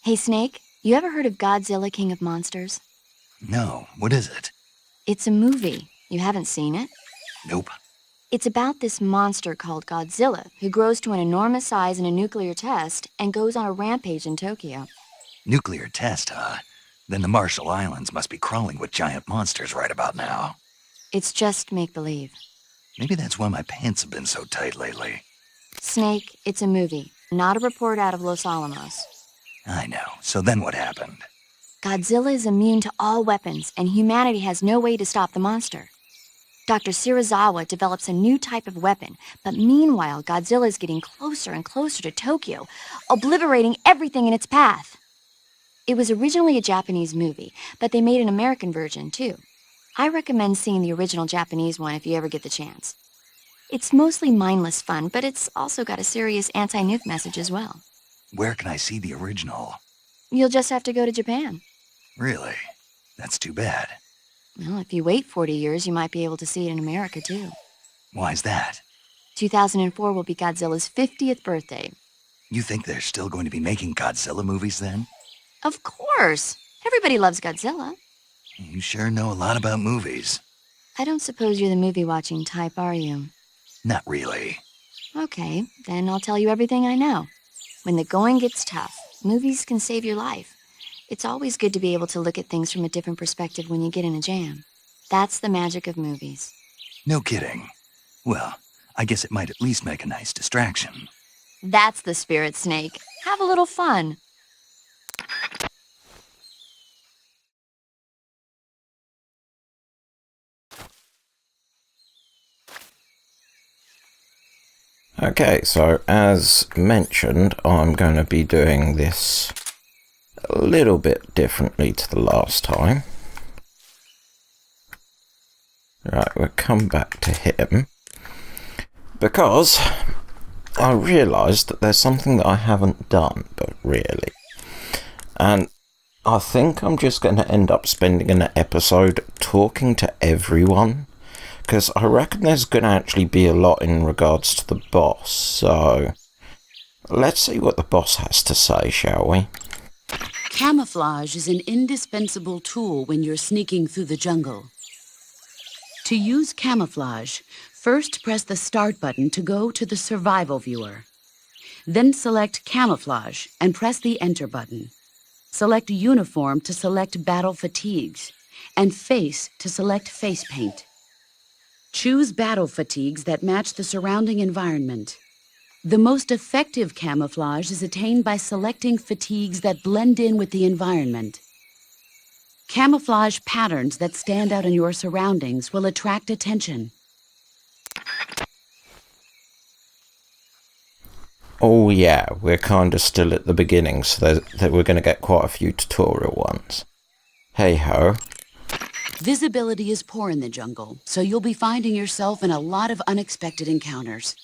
Hey, Snake, you ever heard of Godzilla King of Monsters? No, what is it? It's a movie. You haven't seen it? Nope. It's about this monster called Godzilla, who grows to an enormous size in a nuclear test and goes on a rampage in Tokyo. Nuclear test, huh? Then the Marshall Islands must be crawling with giant monsters right about now. It's just make-believe. Maybe that's why my pants have been so tight lately. Snake, it's a movie, not a report out of Los Alamos. I know. So then what happened? Godzilla is immune to all weapons, and humanity has no way to stop the monster. Dr. Shirazawa develops a new type of weapon, but meanwhile, Godzilla is getting closer and closer to Tokyo, obliterating everything in its path. It was originally a Japanese movie, but they made an American version, too. I recommend seeing the original Japanese one if you ever get the chance. It's mostly mindless fun, but it's also got a serious anti-nuke message as well. Where can I see the original? You'll just have to go to Japan. Really? That's too bad. Well, if you wait 40 years, you might be able to see it in America, too. Why's that? 2004 will be Godzilla's 50th birthday. You think they're still going to be making Godzilla movies then? Of course! Everybody loves Godzilla. You sure know a lot about movies. I don't suppose you're the movie-watching type, are you? Not really. Okay, then I'll tell you everything I know. When the going gets tough, movies can save your life. It's always good to be able to look at things from a different perspective when you get in a jam. That's the magic of movies. No kidding. Well, I guess it might at least make a nice distraction. That's the spirit, Snake. Have a little fun. Okay, so as mentioned, I'm going to be doing this a little bit differently to the last time. Right, we'll come back to him because I realised that there's something that I haven't done, but really. And I think I'm just going to end up spending an episode talking to everyone, because I reckon there's going to actually be a lot in regards to the boss, so let's see what the boss has to say, shall we? Camouflage is an indispensable tool when you're sneaking through the jungle. To use camouflage, first press the Start button to go to the Survival viewer. Then select Camouflage and press the Enter button. Select Uniform to select Battle Fatigues, and Face to select Face Paint. Choose battle fatigues that match the surrounding environment. The most effective camouflage is attained by selecting fatigues that blend in with the environment. Camouflage patterns that stand out in your surroundings will attract attention. Oh yeah, we're kind of still at the beginning, so that we're going to get quite a few tutorial ones. Hey ho. Visibility is poor in the jungle, so you'll be finding yourself in a lot of unexpected encounters.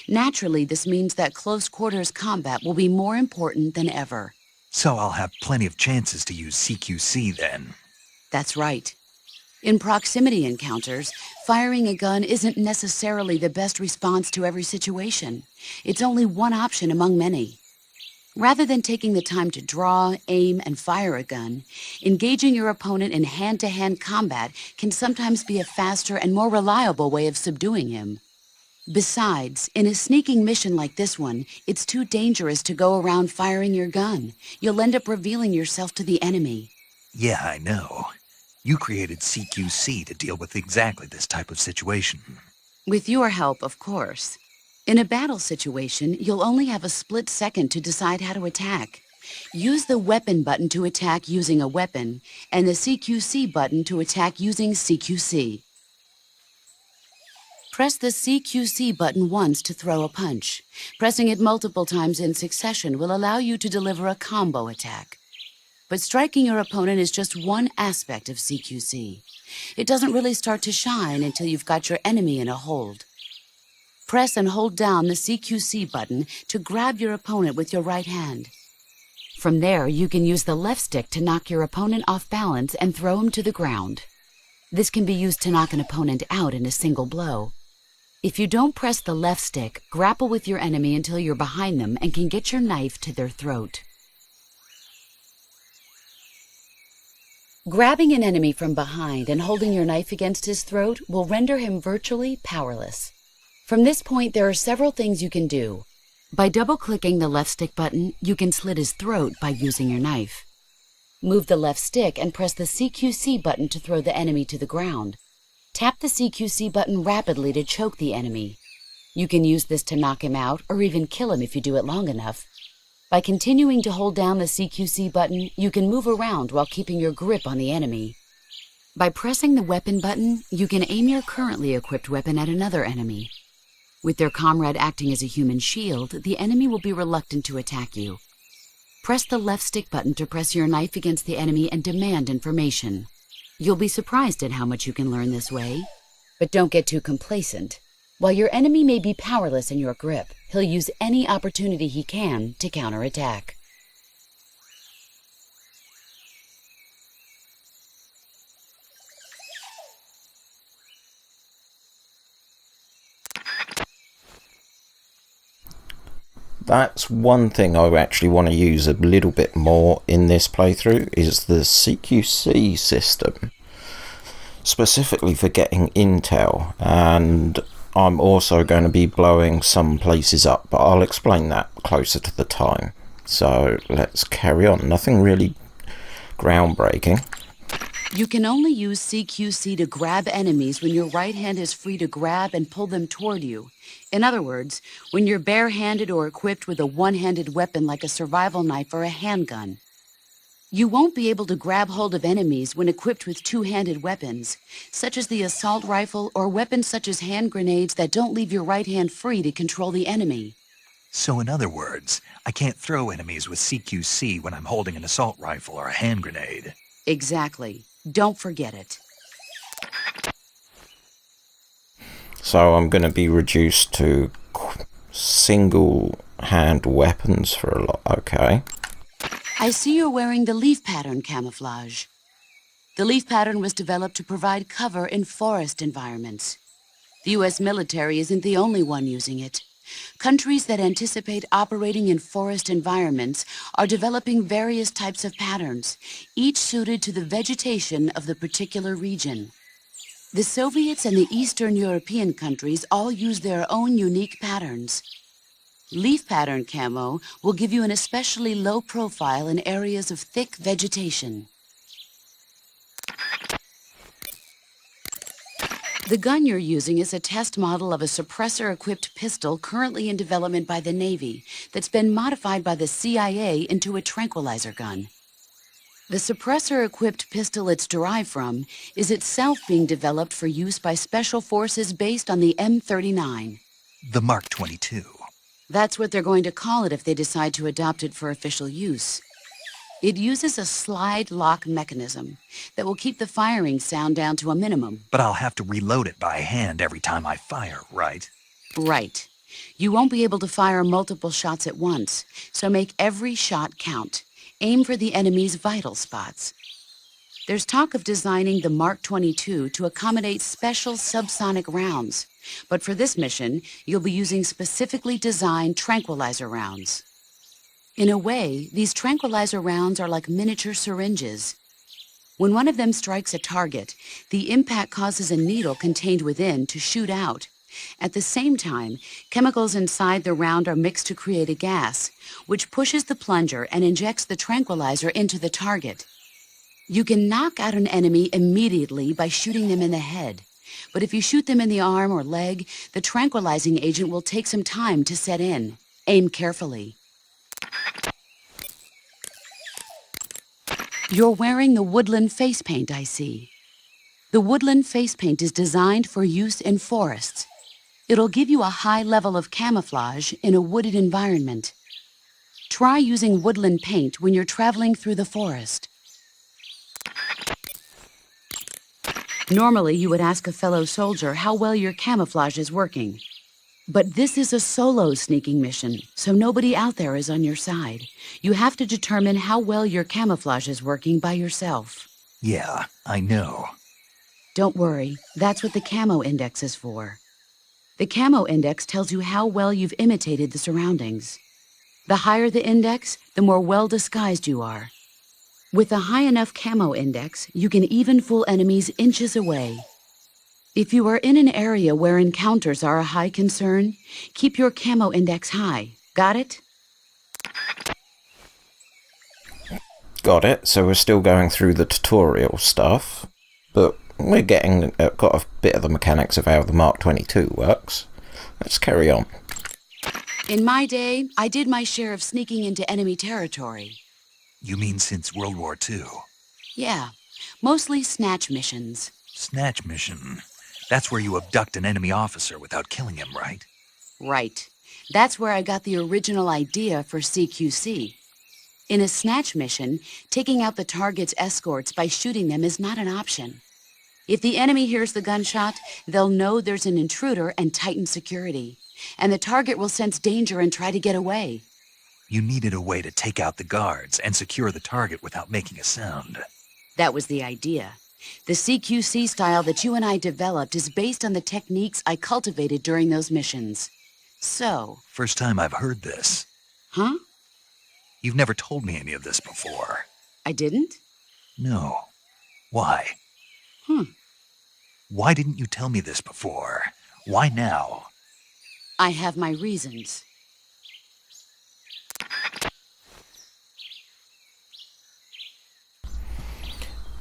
Naturally, this means that close quarters combat will be more important than ever. So I'll have plenty of chances to use CQC then. That's right. In proximity encounters, firing a gun isn't necessarily the best response to every situation. It's only one option among many. Rather than taking the time to draw, aim, and fire a gun, engaging your opponent in hand-to-hand combat can sometimes be a faster and more reliable way of subduing him. Besides, in a sneaking mission like this one, it's too dangerous to go around firing your gun. You'll end up revealing yourself to the enemy. Yeah, I know. You created CQC to deal with exactly this type of situation. With your help, of course. In a battle situation, you'll only have a split second to decide how to attack. Use the Weapon button to attack using a weapon, and the CQC button to attack using CQC. Press the CQC button once to throw a punch. Pressing it multiple times in succession will allow you to deliver a combo attack. But striking your opponent is just one aspect of CQC. It doesn't really start to shine until you've got your enemy in a hold. Press and hold down the CQC button to grab your opponent with your right hand. From there, you can use the left stick to knock your opponent off balance and throw him to the ground. This can be used to knock an opponent out in a single blow. If you don't press the left stick, grapple with your enemy until you're behind them and can get your knife to their throat. Grabbing an enemy from behind and holding your knife against his throat will render him virtually powerless. From this point, there are several things you can do. By double-clicking the left stick button, you can slit his throat by using your knife. Move the left stick and press the CQC button to throw the enemy to the ground. Tap the CQC button rapidly to choke the enemy. You can use this to knock him out or even kill him if you do it long enough. By continuing to hold down the CQC button, you can move around while keeping your grip on the enemy. By pressing the weapon button, you can aim your currently equipped weapon at another enemy. With their comrade acting as a human shield, the enemy will be reluctant to attack you. Press the left stick button to press your knife against the enemy and demand information. You'll be surprised at how much you can learn this way. But don't get too complacent. While your enemy may be powerless in your grip, he'll use any opportunity he can to counterattack. That's one thing I actually want to use a little bit more in this playthrough, is the CQC system, specifically for getting intel, and I'm also going to be blowing some places up, but I'll explain that closer to the time. So let's carry on. Nothing really groundbreaking. You can only use CQC to grab enemies when your right hand is free to grab and pull them toward you. In other words, when you're barehanded or equipped with a one-handed weapon like a survival knife or a handgun. You won't be able to grab hold of enemies when equipped with two-handed weapons, such as the assault rifle or weapons such as hand grenades that don't leave your right hand free to control the enemy. So in other words, I can't throw enemies with CQC when I'm holding an assault rifle or a hand grenade. Exactly. Don't forget it. So I'm going to be reduced to single-hand weapons for a lot. Okay. I see you're wearing the leaf pattern camouflage. The leaf pattern was developed to provide cover in forest environments. The U.S. military isn't the only one using it. Countries that anticipate operating in forest environments are developing various types of patterns, each suited to the vegetation of the particular region. The Soviets and the Eastern European countries all use their own unique patterns. Leaf pattern camo will give you an especially low profile in areas of thick vegetation. The gun you're using is a test model of a suppressor-equipped pistol currently in development by the Navy that's been modified by the CIA into a tranquilizer gun. The suppressor-equipped pistol it's derived from is itself being developed for use by special forces based on the M39. The Mark 22. That's what they're going to call it if they decide to adopt it for official use. It uses a slide lock mechanism that will keep the firing sound down to a minimum. But I'll have to reload it by hand every time I fire, right? Right. You won't be able to fire multiple shots at once, so make every shot count. Aim for the enemy's vital spots. There's talk of designing the Mark 22 to accommodate special subsonic rounds, but for this mission, you'll be using specifically designed tranquilizer rounds. In a way, these tranquilizer rounds are like miniature syringes. When one of them strikes a target, the impact causes a needle contained within to shoot out. At the same time, chemicals inside the round are mixed to create a gas, which pushes the plunger and injects the tranquilizer into the target. You can knock out an enemy immediately by shooting them in the head, but if you shoot them in the arm or leg, the tranquilizing agent will take some time to set in. Aim carefully. You're wearing the woodland face paint, I see. The woodland face paint is designed for use in forests. It'll give you a high level of camouflage in a wooded environment. Try using woodland paint when you're traveling through the forest. Normally, you would ask a fellow soldier how well your camouflage is working. But this is a solo sneaking mission, so nobody out there is on your side. You have to determine how well your camouflage is working by yourself. Yeah, I know. Don't worry, that's what the camo index is for. The camo index tells you how well you've imitated the surroundings. The higher the index, the more well disguised you are. With a high enough camo index, you can even fool enemies inches away. If you are in an area where encounters are a high concern, keep your camo index high. Got it? Got it. So we're still going through the tutorial stuff, but we're getting got a bit of the mechanics of how the Mark 22 works. Let's carry on. In my day, I did my share of sneaking into enemy territory. You mean since World War II? Yeah, mostly snatch missions. Snatch mission. That's where you abduct an enemy officer without killing him, right? Right. That's where I got the original idea for CQC. In a snatch mission, taking out the target's escorts by shooting them is not an option. If the enemy hears the gunshot, they'll know there's an intruder and tighten security. And the target will sense danger and try to get away. You needed a way to take out the guards and secure the target without making a sound. That was the idea. The CQC style that you and I developed is based on the techniques I cultivated during those missions. So... First time I've heard this. Huh? You've never told me any of this before. I didn't? No. Why? Why didn't you tell me this before? Why now? I have my reasons.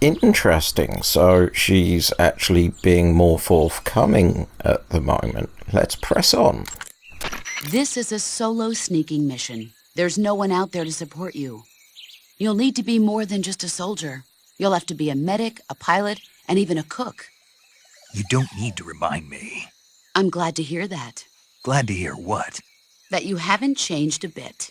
Interesting. So she's actually being more forthcoming at the moment. Let's press on. This is a solo sneaking mission. There's no one out there to support you. You'll need to be more than just a soldier. You'll have to be a medic, a pilot, and even a cook. You don't need to remind me. I'm glad to hear that. Glad to hear what? That you haven't changed a bit.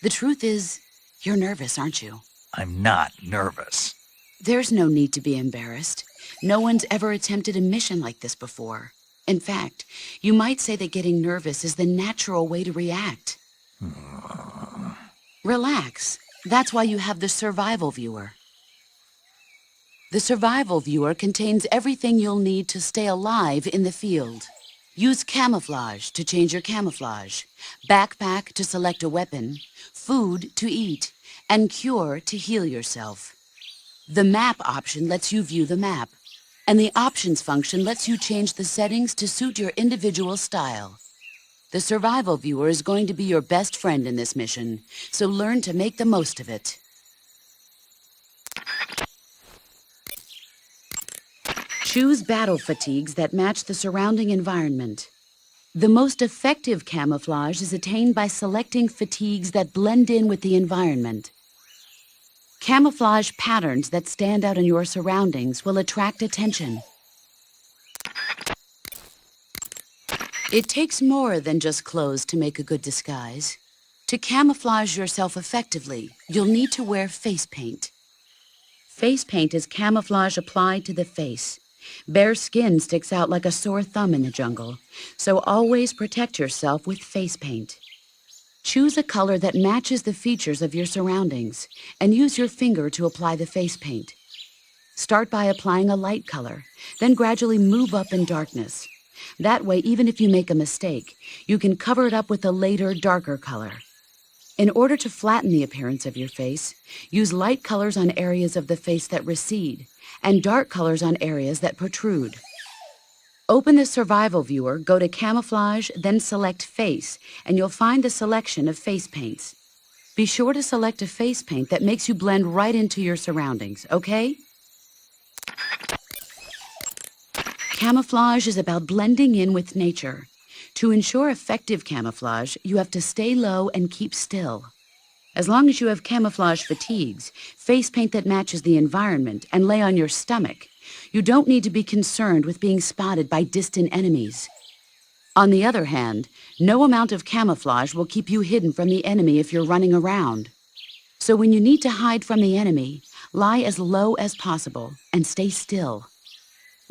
The truth is, you're nervous, aren't you? I'm not nervous. There's no need to be embarrassed. No one's ever attempted a mission like this before. In fact, you might say that getting nervous is the natural way to react. Relax. That's why you have the survival viewer. The survival viewer contains everything you'll need to stay alive in the field. Use camouflage to change your camouflage, backpack to select a weapon, food to eat, and cure to heal yourself. The map option lets you view the map, and the options function lets you change the settings to suit your individual style. The survival viewer is going to be your best friend in this mission, so learn to make the most of it. Choose battle fatigues that match the surrounding environment. The most effective camouflage is attained by selecting fatigues that blend in with the environment. Camouflage patterns that stand out in your surroundings will attract attention. It takes more than just clothes to make a good disguise. To camouflage yourself effectively, you'll need to wear face paint. Face paint is camouflage applied to the face. Bare skin sticks out like a sore thumb in the jungle, so always protect yourself with face paint. Choose a color that matches the features of your surroundings, and use your finger to apply the face paint. Start by applying a light color, then gradually move up in darkness. That way, even if you make a mistake, you can cover it up with a later, darker color. In order to flatten the appearance of your face, use light colors on areas of the face that recede, and dark colors on areas that protrude. Open the survival viewer, go to camouflage, then select face, and you'll find the selection of face paints. Be sure to select a face paint that makes you blend right into your surroundings, okay? Camouflage is about blending in with nature. To ensure effective camouflage, you have to stay low and keep still. As long as you have camouflage fatigues, face paint that matches the environment, and lay on your stomach, you don't need to be concerned with being spotted by distant enemies. On the other hand, no amount of camouflage will keep you hidden from the enemy if you're running around. So when you need to hide from the enemy, lie as low as possible and stay still.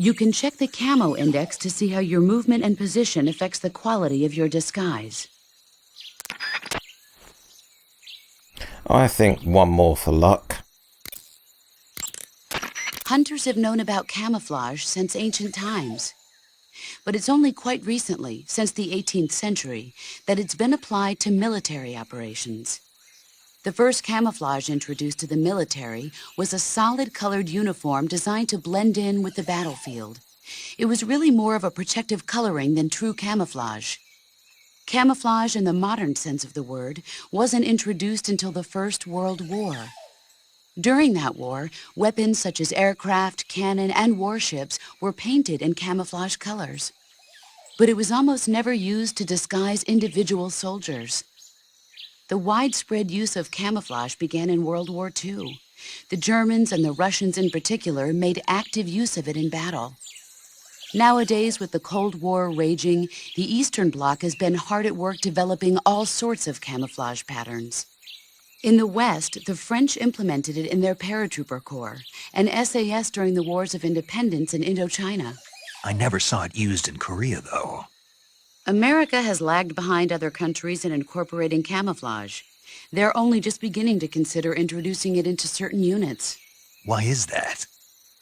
You can check the camo index to see how your movement and position affects the quality of your disguise. I think one more for luck. Hunters have known about camouflage since ancient times. But it's only quite recently, since the 18th century, that it's been applied to military operations. The first camouflage introduced to the military was a solid-colored uniform designed to blend in with the battlefield. It was really more of a protective coloring than true camouflage. Camouflage in the modern sense of the word wasn't introduced until the First World War. During that war, weapons such as aircraft, cannon, and warships were painted in camouflage colors. But it was almost never used to disguise individual soldiers. The widespread use of camouflage began in World War II. The Germans and the Russians in particular made active use of it in battle. Nowadays, with the Cold War raging, the Eastern Bloc has been hard at work developing all sorts of camouflage patterns. In the West, the French implemented it in their paratrooper corps, and SAS during the Wars of Independence in Indochina. I never saw it used in Korea, though. America has lagged behind other countries in incorporating camouflage. They're only just beginning to consider introducing it into certain units. Why is that?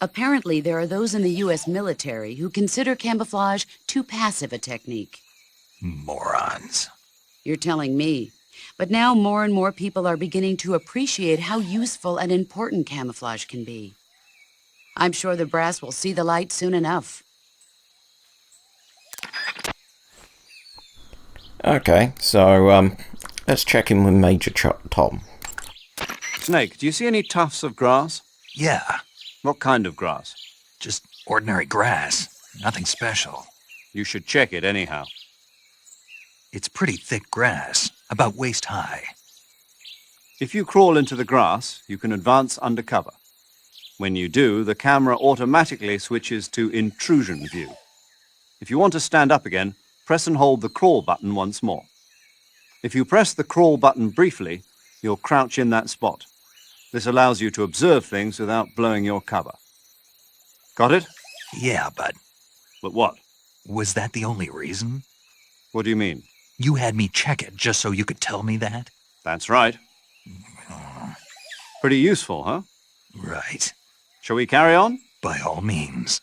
Apparently, there are those in the U.S. military who consider camouflage too passive a technique. Morons. You're telling me. But now more and more people are beginning to appreciate how useful and important camouflage can be. I'm sure the brass will see the light soon enough. Okay, so let's check in with Major Tom. Snake, do you see any tufts of grass? Yeah, What kind of grass? just ordinary grass. Nothing special. You should check it anyhow. It's pretty thick grass, about waist high. If you crawl into the grass, you can advance under cover. When you do, the camera automatically switches to intrusion view. If you want to stand up again, press and hold the crawl button once more. If you press the crawl button briefly, you'll crouch in that spot. This allows you to observe things without blowing your cover. Got it? Yeah, but But what? was that the only reason? What do you mean? You had me check it just so you could tell me that? That's right. Pretty useful, huh? Right. Shall we carry on? By all means.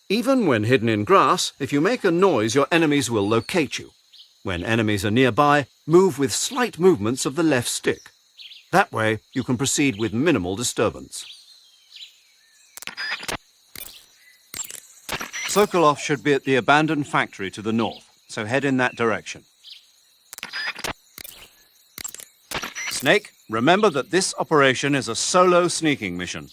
Even when hidden in grass, if you make a noise, your enemies will locate you. When enemies are nearby, move with slight movements of the left stick. That way, you can proceed with minimal disturbance. Sokolov should be at the abandoned factory to the north, so head in that direction. Snake, remember that this operation is a solo sneaking mission.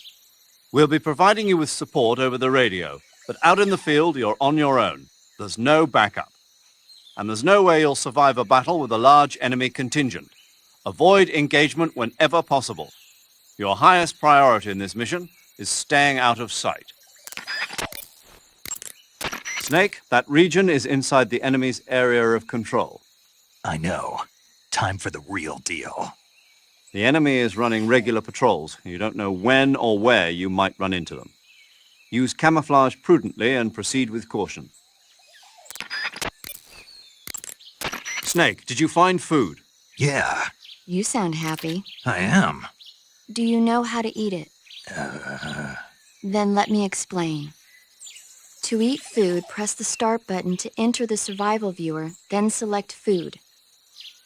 We'll be providing you with support over the radio, but out in the field, you're on your own. There's no backup. And there's no way you'll survive a battle with a large enemy contingent. Avoid engagement whenever possible. Your highest priority in this mission is staying out of sight. Snake, that region is inside the enemy's area of control. I know. Time for the real deal. The enemy is running regular patrols. You don't know when or where you might run into them. Use camouflage prudently and proceed with caution. Snake, did you find food? Yeah, You sound happy. I am. Do you know how to eat it? Then let me explain. To eat food, press the Start button to enter the survival viewer, then select Food.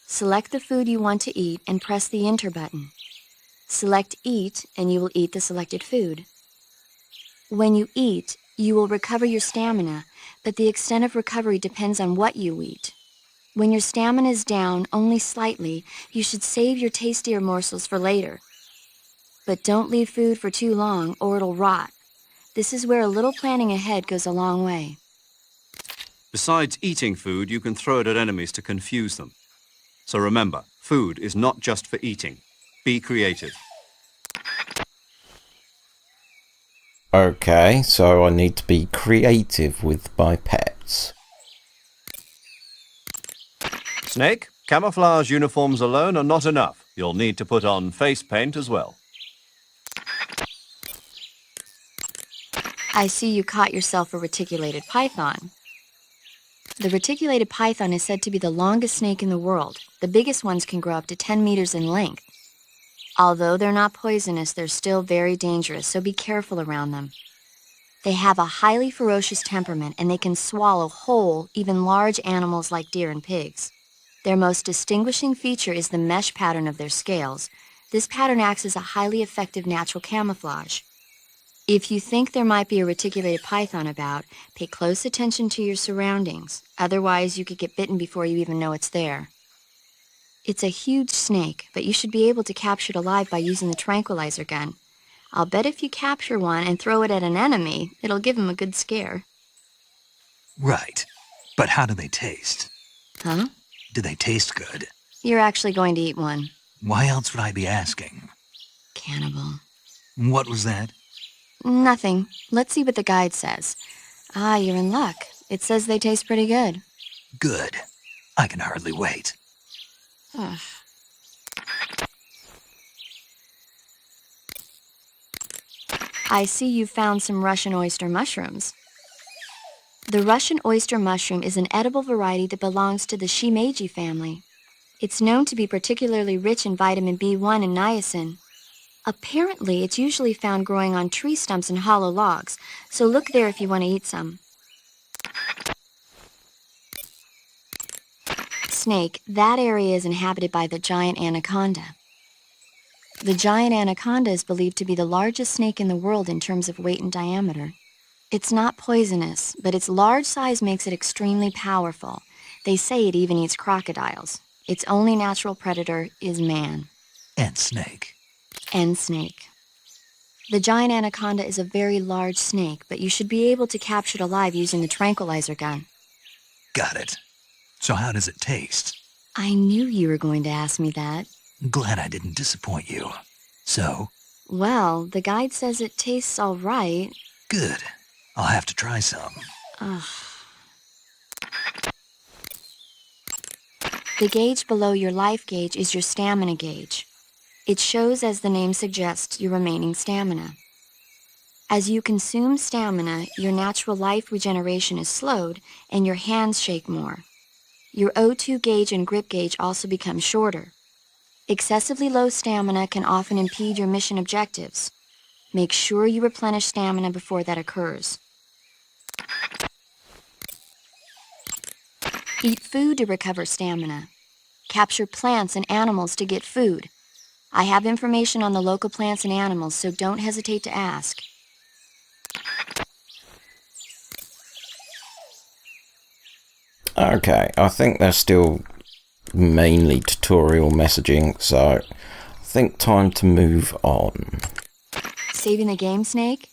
Select the food you want to eat and press the Enter button. Select Eat and you will eat the selected food. When you eat, you will recover your stamina, but the extent of recovery depends on what you eat. When your stamina is down only slightly, you should save your tastier morsels for later. But don't leave food for too long or it'll rot. This is where a little planning ahead goes a long way. Besides eating food, you can throw it at enemies to confuse them. So remember, food is not just for eating. Be creative. Okay, so I need to be creative with my pets. Snake, camouflage uniforms alone are not enough. You'll need to put on face paint as well. I see you caught yourself a reticulated python. The reticulated python is said to be the longest snake in the world. The biggest ones can grow up to 10 meters in length. Although they're not poisonous, they're still very dangerous, so be careful around them. They have a highly ferocious temperament, and they can swallow whole, even large animals like deer and pigs. Their most distinguishing feature is the mesh pattern of their scales. This pattern acts as a highly effective natural camouflage. If you think there might be a reticulated python about, pay close attention to your surroundings. Otherwise, you could get bitten before you even know it's there. It's a huge snake, but you should be able to capture it alive by using the tranquilizer gun. I'll bet if you capture one and throw it at an enemy, it'll give him a good scare. Right. But how do they taste? Huh? Do they taste good? You're actually going to eat one. Why else would I be asking? Cannibal. What was that? Nothing. Let's see what the guide says. Ah, you're in luck. It says they taste pretty good. Good. I can hardly wait. Ugh. I see you've found some Russian oyster mushrooms. The Russian oyster mushroom is an edible variety that belongs to the shimeji family. It's known to be particularly rich in vitamin B1 and niacin. Apparently, it's usually found growing on tree stumps and hollow logs, so look there if you want to eat some. Snake, that area is inhabited by the giant anaconda. The giant anaconda is believed to be the largest snake in the world in terms of weight and diameter. It's not poisonous, but its large size makes it extremely powerful. They say it even eats crocodiles. Its only natural predator is man. And snake. And snake. The giant anaconda is a very large snake, but you should be able to capture it alive using the tranquilizer gun. Got it. So how does it taste? I knew you were going to ask me that. Glad I didn't disappoint you. So? Well, the guide says it tastes all right. Good. I'll have to try some. Ugh. The gauge below your life gauge is your stamina gauge. It shows, as the name suggests, your remaining stamina. As you consume stamina, your natural life regeneration is slowed and your hands shake more. Your O2 gauge and grip gauge also become shorter. Excessively low stamina can often impede your mission objectives. Make sure you replenish stamina before that occurs. Eat food to recover stamina. Capture plants and animals to get food. I have information on the local plants and animals, so don't hesitate to ask. Okay, I think they're still mainly tutorial messaging, so I think time to move on. Saving the game, Snake?